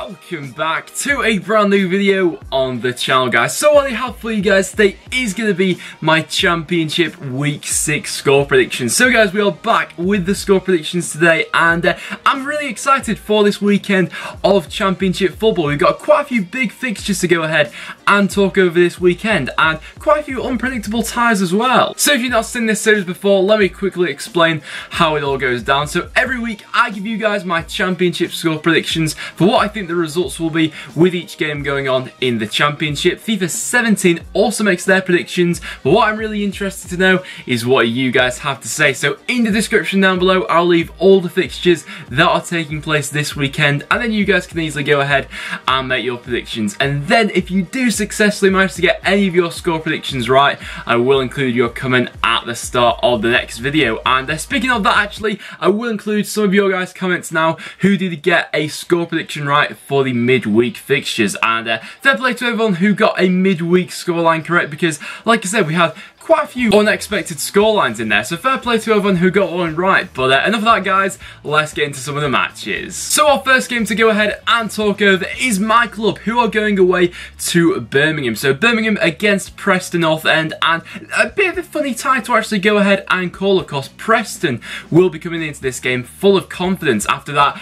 Welcome back to a brand new video on the channel, guys. So what I have for you guys today is going to be my Championship Week 6 score predictions. So guys, we are back with the score predictions today, and I'm really excited for this weekend of Championship football. We've got quite a few big fixtures to go ahead and talk over this weekend, and quite a few unpredictable ties as well. So if you've not seen this series before, let me quickly explain how it all goes down. So every week I give you guys my Championship score predictions for what I think the results will be with each game going on in the Championship. FIFA 17 also makes their predictions, but what I'm really interested to know is what you guys have to say. So in the description down below, I'll leave all the fixtures that are taking place this weekend, and then you guys can easily go ahead and make your predictions. And then if you do successfully manage to get any of your score predictions right, I will include your comment at the start of the next video. And speaking of that, actually, I will include some of your guys' comments now who did get a score prediction right for the midweek fixtures. And fair play to everyone who got a midweek scoreline correct, because like I said, we had quite a few unexpected scorelines in there, so fair play to everyone who got one right. But enough of that, guys, let's get into some of the matches. So our first game to go ahead and talk over is my club, who are going away to Birmingham. So Birmingham against Preston North End, and a bit of a funny tie to actually go ahead and call, of course. Preston will be coming into this game full of confidence after that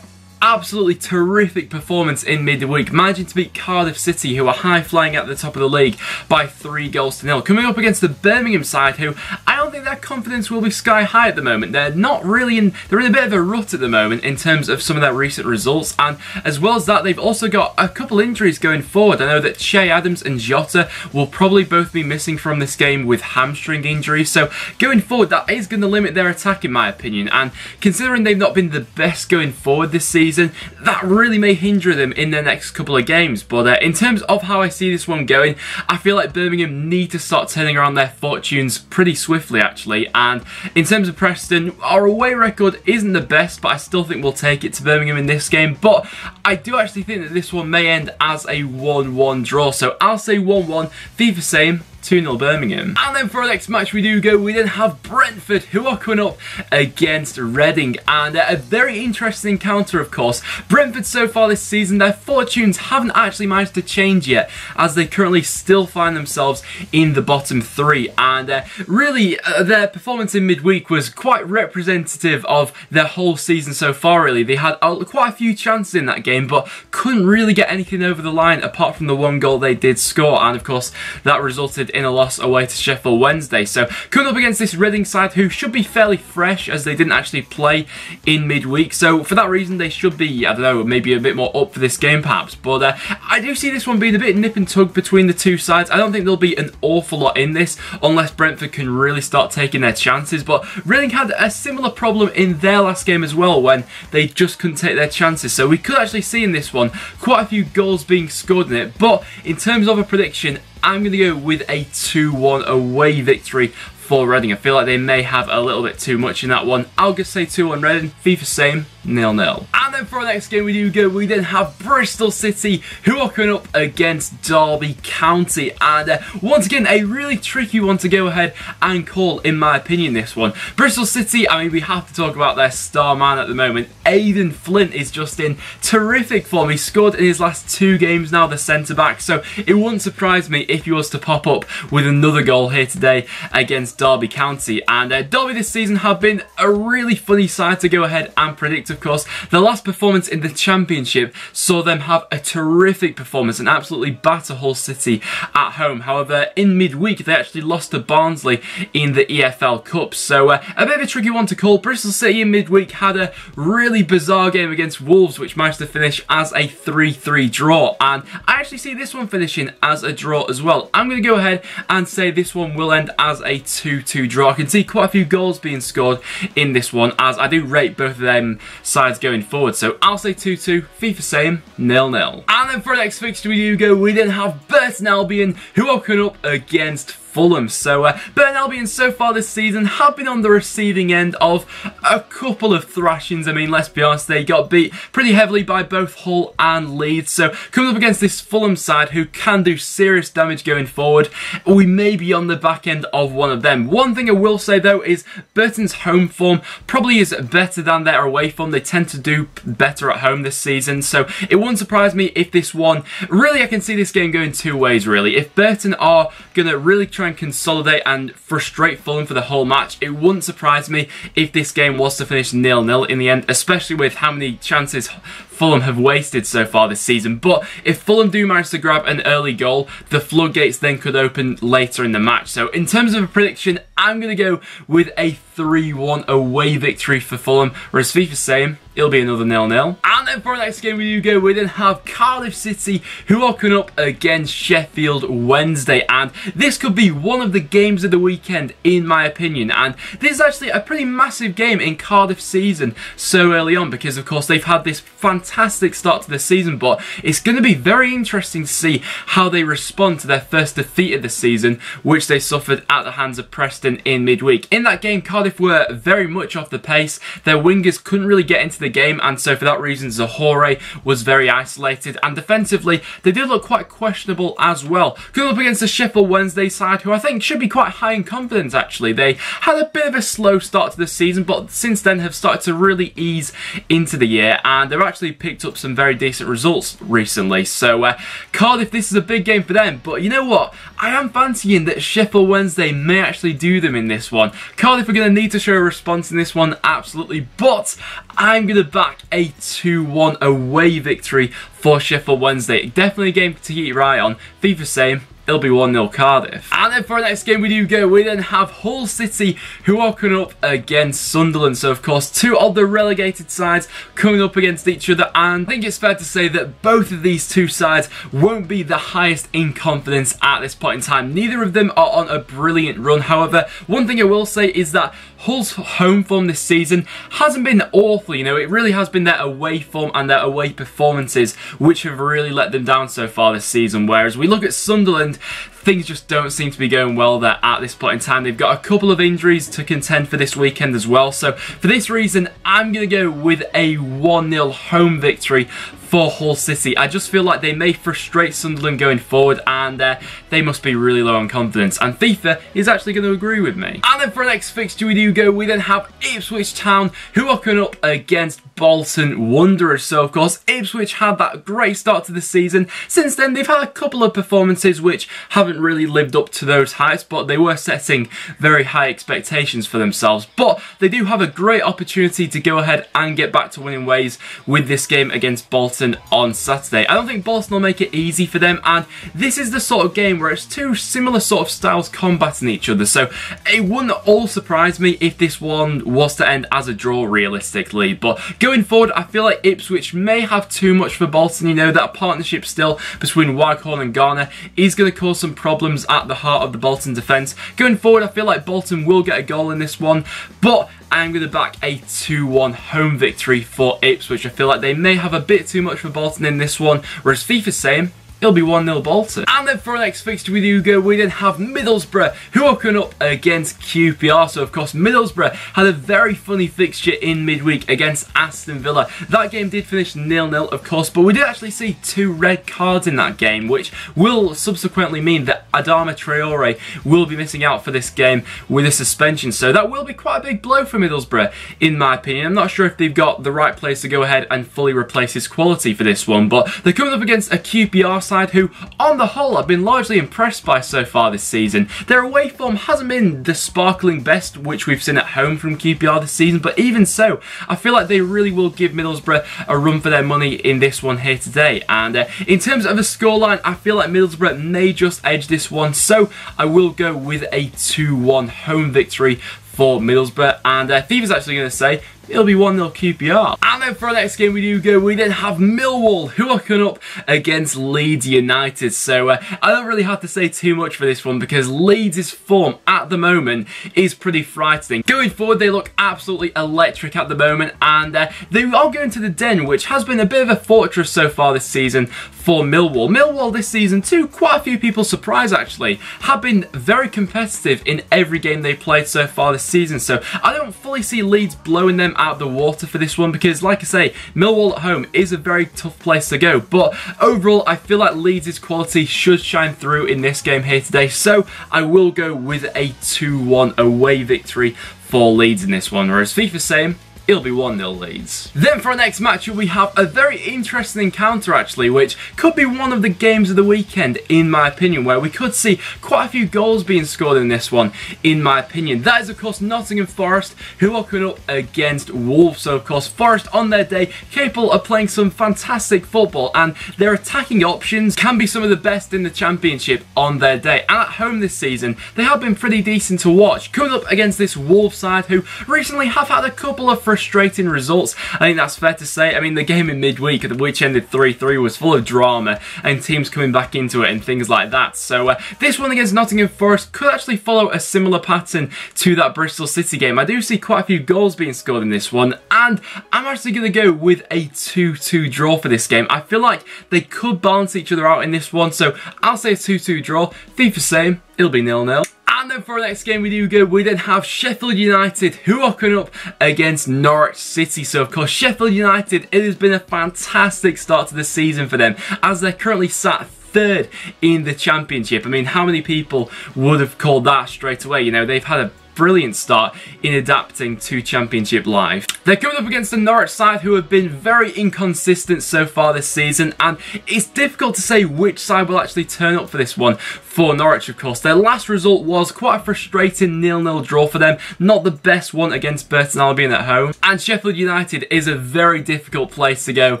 absolutely terrific performance in midweek, managing to beat Cardiff City, who are high-flying at the top of the league, by 3-0. Coming up against the Birmingham side, who I don't think their confidence will be sky high at the moment. They're not really in, they're in a bit of a rut at the moment in terms of some of their recent results, and as well as that, they've also got a couple injuries going forward. I know that Che Adams and Jota will probably both be missing from this game with hamstring injuries, so going forward, that is going to limit their attack in my opinion, and considering they've not been the best going forward this season, that really may hinder them in their next couple of games. But in terms of how I see this one going, I feel like Birmingham need to start turning around their fortunes pretty swiftly, actually. And in terms of Preston, our away record isn't the best, but I still think we'll take it to Birmingham in this game. But I do actually think that this one may end as a 1-1 draw, so I'll say 1-1, FIFA same, 2-0 Birmingham. And then for our next match we then have Brentford, who are coming up against Reading, and a very interesting encounter, of course. Brentford so far this season, their fortunes haven't actually managed to change yet, as they currently still find themselves in the bottom 3, and really their performance in midweek was quite representative of their whole season so far, really. They had quite a few chances in that game, but couldn't really get anything over the line apart from the one goal they did score, and of course that resulted in a loss away to Sheffield Wednesday. So coming up against this Reading side, who should be fairly fresh as they didn't actually play in midweek, so for that reason they should be, I don't know, maybe a bit more up for this game perhaps. But I do see this one being a bit nip and tug between the two sides. I don't think there'll be an awful lot in this unless Brentford can really start taking their chances, but Reading had a similar problem in their last game as well, when they just couldn't take their chances. So we could actually see in this one quite a few goals being scored in it. But in terms of a prediction, I'm going to go with a 2-1 away victory for Reading. I feel like they may have a little bit too much in that one. I'll just say 2-1 Reading, FIFA same, 0-0. And then for our next game we then have Bristol City, who are coming up against Derby County, and once again a really tricky one to go ahead and call in my opinion, this one. Bristol City, I mean, we have to talk about their star man at the moment. Aidan Flint is just in terrific form. He scored in his last 2 games now, the centre back, so it wouldn't surprise me if he was to pop up with another goal here today against Derby County. And Derby this season have been a really funny side to go ahead and predict, of course. The last performance in the Championship saw them have a terrific performance and absolutely batter Hull City at home. However, in midweek they actually lost to Barnsley in the EFL Cup, so a bit of a tricky one to call. Bristol City in midweek had a really bizarre game against Wolves, which managed to finish as a 3-3 draw, and I actually see this one finishing as a draw as well. I'm going to go ahead and say this one will end as a 2-2 draw. I can see quite a few goals being scored in this one, as I do rate both of them sides going forward, so I'll say 2-2, FIFA same, 0-0. And then for our next fixture we then have Burton Albion, who are coming up against Fulham. So Burton Albion so far this season have been on the receiving end of a couple of thrashings. I mean, let's be honest, they got beat pretty heavily by both Hull and Leeds. So coming up against this Fulham side who can do serious damage going forward, we may be on the back end of one of them. One thing I will say though is Burton's home form probably is better than their away form. They tend to do better at home this season, so it wouldn't surprise me if this one, really I can see this game going two ways really. If Burton are going to really try and consolidate and frustrate Fulham for the whole match, it wouldn't surprise me if this game was to finish 0-0 in the end, especially with how many chances Fulham have wasted so far this season. But if Fulham do manage to grab an early goal, the floodgates then could open later in the match. So in terms of a prediction, I'm going to go with a 3-1 away victory for Fulham, whereas FIFA's saying it'll be another 0-0. And then for our next game we do go, we then have Cardiff City, who are coming up against Sheffield Wednesday, and this could be one of the games of the weekend in my opinion. And this is actually a pretty massive game in Cardiff's season so early on, because of course they've had this fantastic start to the season, but it's going to be very interesting to see how they respond to their first defeat of the season, which they suffered at the hands of Preston in midweek. In that game, Cardiff were very much off the pace. Their wingers couldn't really get into the game, and so for that reason Zahore was very isolated, and defensively they did look quite questionable as well. Going up against the Sheffield Wednesday side, who I think should be quite high in confidence actually. They had a bit of a slow start to the season, but since then have started to really ease into the year, and they've actually picked up some very decent results recently. So Cardiff, this is a big game for them, but you know what? I am fancying that Sheffield Wednesday may actually do them in this one. Cardiff are going to need to show a response in this one, absolutely, but I'm going to back a 2-1 away victory for Sheffield Wednesday. Definitely a game to keep your eye on. FIFA saying it'll be 1-0 Cardiff. And then for our next game we do go, we then have Hull City, who are coming up against Sunderland. So of course, two of the relegated sides coming up against each other, and I think it's fair to say that both of these two sides won't be the highest in confidence at this point in time. Neither of them are on a brilliant run. However, one thing I will say is that Hull's home form this season hasn't been awful, you know. It really has been their away form and their away performances which have really let them down so far this season, whereas we look at Sunderland, things just don't seem to be going well there at this point in time. They've got a couple of injuries to contend for this weekend as well, so for this reason I'm going to go with a 1-0 home victory for Hull City. I just feel like they may frustrate Sunderland going forward, and they must be really low on confidence, and FIFA is actually going to agree with me. And then for our next fixture we do go, we then have Ipswich Town, who are coming up against Bolton Wanderers. So of course Ipswich had that great start to the season. Since then they've had a couple of performances which haven't really lived up to those heights, but they were setting very high expectations for themselves. But they do have a great opportunity to go ahead and get back to winning ways with this game against Bolton on Saturday. I don't think Bolton will make it easy for them, and this is the sort of game where it's two similar sort of styles combating each other, so it wouldn't all surprise me if this one was to end as a draw realistically. But going forward, I feel like Ipswich may have too much for Bolton. You know, that partnership still between Waghorn and Garner is going to cause some problems at the heart of the Bolton defence. Going forward, I feel like Bolton will get a goal in this one, but I'm going to back a 2-1 home victory for Ipswich. I feel like they may have a bit too much for Bolton in this one, whereas FIFA's saying it'll be 1-0 Bolton. And then for our next fixture we do go, we then have Middlesbrough, who are coming up against QPR. So of course Middlesbrough had a very funny fixture in midweek against Aston Villa. That game did finish 0-0 of course, but we did actually see 2 red cards in that game, which will subsequently mean that Adama Traore will be missing out for this game with a suspension. So that will be quite a big blow for Middlesbrough in my opinion. I'm not sure if they've got the right players to go ahead and fully replace his quality for this one, but they're coming up against a QPR side who, on the whole, I've been largely impressed by so far this season. Their away form hasn't been the sparkling best which we've seen at home from QPR this season, but even so, I feel like they really will give Middlesbrough a run for their money in this one here today. And in terms of a scoreline, I feel like Middlesbrough may just edge this one, so I will go with a 2-1 home victory for Middlesbrough. And FIFA's actually going to say it'll be 1-0 QPR. And then for our next game we then have Millwall, who are coming up against Leeds United. So I don't really have to say too much for this one because Leeds' form at the moment is pretty frightening. Going forward, they look absolutely electric at the moment, and they are going to the Den, which has been a bit of a fortress so far this season for Millwall. Millwall this season, to quite a few people's surprise actually, have been very competitive in every game they've played so far this season. So I don't fully see Leeds blowing them out of the water for this one because, like I say, Millwall at home is a very tough place to go. But overall, I feel like Leeds' quality should shine through in this game here today. So I will go with a 2-1 away victory for Leeds in this one. Whereas FIFA saying it'll be 1-0 Leeds. Then for our next matchup, we have a very interesting encounter actually, which could be one of the games of the weekend in my opinion, where we could see quite a few goals being scored in this one in my opinion. That is of course Nottingham Forest, who are coming up against Wolves. So of course Forest on their day, capable of playing some fantastic football, and their attacking options can be some of the best in the Championship on their day. And at home this season, they have been pretty decent to watch. Coming up against this Wolves side, who recently have had a couple of frustrating results. I think that's fair to say. I mean, the game in midweek, which ended 3-3, was full of drama and teams coming back into it and things like that. So this one against Nottingham Forest could actually follow a similar pattern to that Bristol City game. I do see quite a few goals being scored in this one, and I'm actually going to go with a 2-2 draw for this game. I feel like they could balance each other out in this one, so I'll say a 2-2 draw. FIFA same, it'll be 0-0. And then for our next game we then have Sheffield United, who are coming up against Norwich City. So of course Sheffield United, it has been a fantastic start to the season for them, as they're currently sat third in the Championship. I mean, how many people would have called that straight away? You know, they've had a brilliant start in adapting to Championship life. They're coming up against the Norwich side, who have been very inconsistent so far this season, and it's difficult to say which side will actually turn up for this one. For Norwich, of course, their last result was quite a frustrating 0-0 draw for them, not the best one against Burton Albion at home, and Sheffield United is a very difficult place to go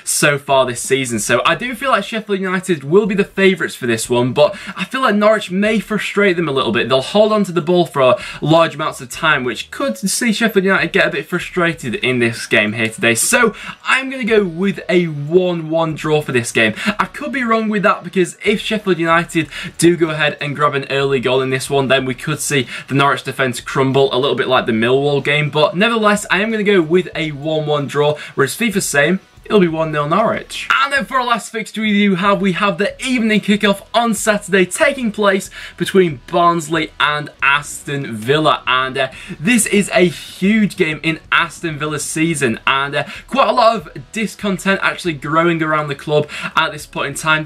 so far this season. So I do feel like Sheffield United will be the favourites for this one, but I feel like Norwich may frustrate them a little bit. They'll hold on to the ball for large amounts of time, which could see Sheffield United get a bit frustrated in this game here today. So I'm going to go with a 1-1 draw for this game. I could be wrong with that, because if Sheffield United do go ahead and grab an early goal in this one, then we could see the Norwich defence crumble a little bit like the Millwall game. But nevertheless, I am going to go with a 1-1 draw, whereas FIFA's same, it'll be 1-0 Norwich. And then for our last fixture we have the evening kickoff on Saturday, taking place between Barnsley and Aston Villa. And this is a huge game in Aston Villa's season, and quite a lot of discontent actually growing around the club at this point in time,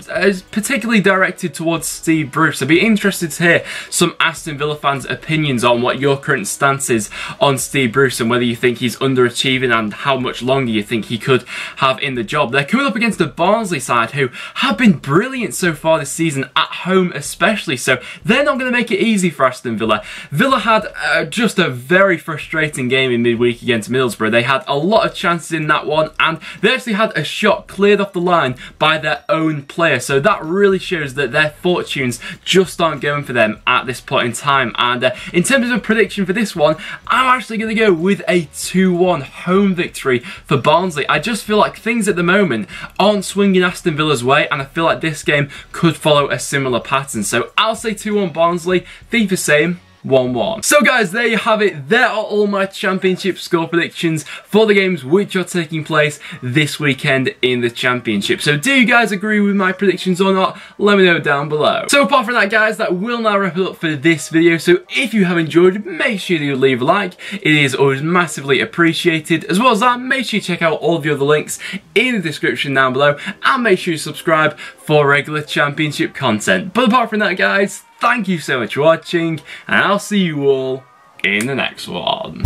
particularly directed towards Steve Bruce. I'd be interested to hear some Aston Villa fans' opinions on what your current stance is on Steve Bruce, and whether you think he's underachieving and how much longer you think he could have in the job. They're coming up against the Barnsley side, who have been brilliant so far this season, at home especially, so they're not going to make it easy for Aston Villa. Villa had just a very frustrating game in midweek against Middlesbrough. They had a lot of chances in that one, and they actually had a shot cleared off the line by their own player, so that really shows that their fortunes just aren't going for them at this point in time. And in terms of a prediction for this one, I'm actually going to go with a 2-1 home victory for Barnsley. I just feel like things at the moment aren't swinging Aston Villa's way, and I feel like this game could follow a similar pattern. So I'll say 2-1 Barnsley, FIFA same, 1-1. So guys, there you have it. There are all my Championship score predictions for the games which are taking place this weekend in the Championship. So do you guys agree with my predictions or not? Let me know down below. So apart from that guys, that will now wrap it up for this video. So if you have enjoyed, make sure you leave a like. It is always massively appreciated. As well as that, make sure you check out all of the other links in the description down below, and make sure you subscribe for regular Championship content. But apart from that guys, thank you so much for watching, and I'll see you all in the next one.